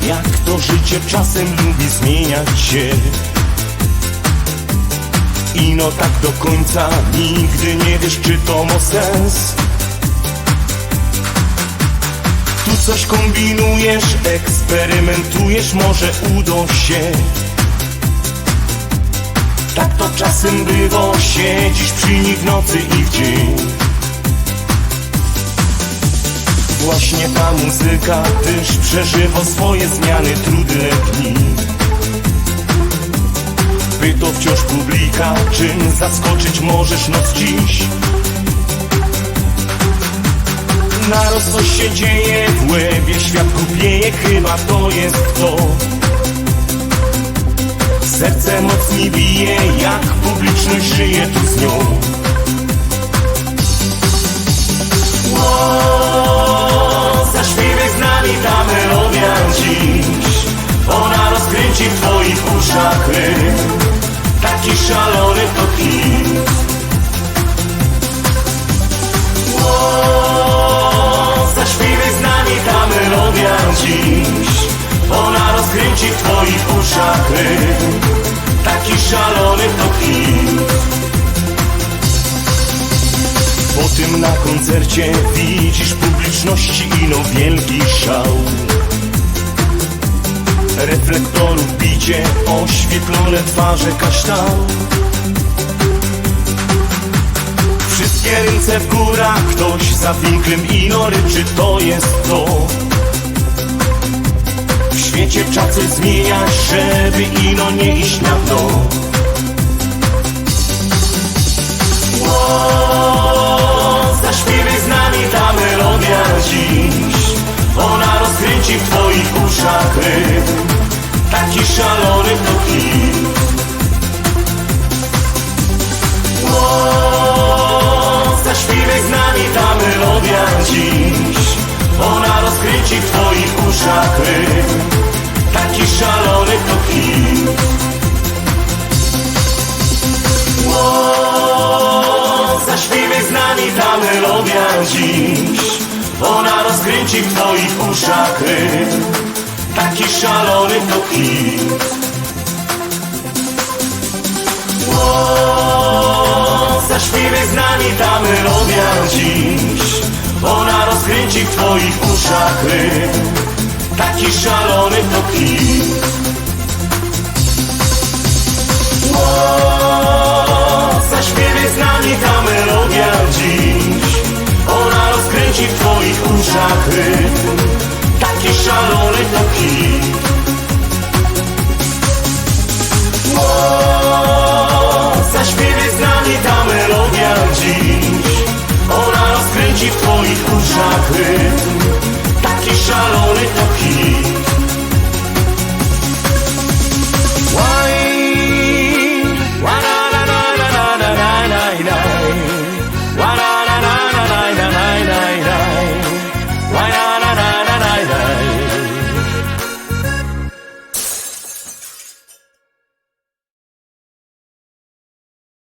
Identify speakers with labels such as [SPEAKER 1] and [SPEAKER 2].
[SPEAKER 1] jak to życie czasem lubi zmieniać się. I no tak do końca nigdy nie wiesz, czy to ma sens. Tu coś kombinujesz, eksperymentujesz, może uda się. Tak to czasem bywa, siedzisz przy nich w nocy i w dzień. Właśnie ta muzyka też przeżywa swoje zmiany, trudne dni. Pyta wciąż publika, czym zaskoczyć możesz noc dziś. Naraz coś się dzieje w łebie, świat głupieje, chyba to jest to. Serce mocniej bije, jak publiczność żyje tu z nią. Zaśpiewaj z nami ta melodia dziś. Ona rozkręci w twoich uszach rytm, taki szalony to hit. Zaśpiewaj z nami ta melodia dziś. Ona rozkręci w twoich uszach rytm, taki szalony to hit. Po tym na koncercie widzisz publiczności ino wielki szał. Reflektorów bicie, oświetlone twarze kasztan. Wszystkie ręce w górach, ktoś za winklem ino ryczy, to jest to. W świecie trzeba coś zmieniać, żeby ino nie iść na dno. Zaśpiewaj z nami ta melodia dziś. Ona rozkręci w twoich uszach rytm, taki szalony to hit. Zaśpiewaj z nami ta melodia dziś. Ona rozkręci w twoich uszach rytm, taki szalony to hit. Zaśpiewaj z nami ta melodia dziś. Ona rozkręci w twoich uszach rytm, taki szalony to hit. Zaśpiewaj z nami ta melodia dziś. Ona rozkręci w twoich uszach rytm, taki szalony to hit. Zaśpiewaj z nami ta melodia dziś. Ona rozkręci w twoich uszach rytm, taki szalony to hit. Zaśpiewaj z nami ta melodia dziś. Ona rozkręci w twoich uszach rytm,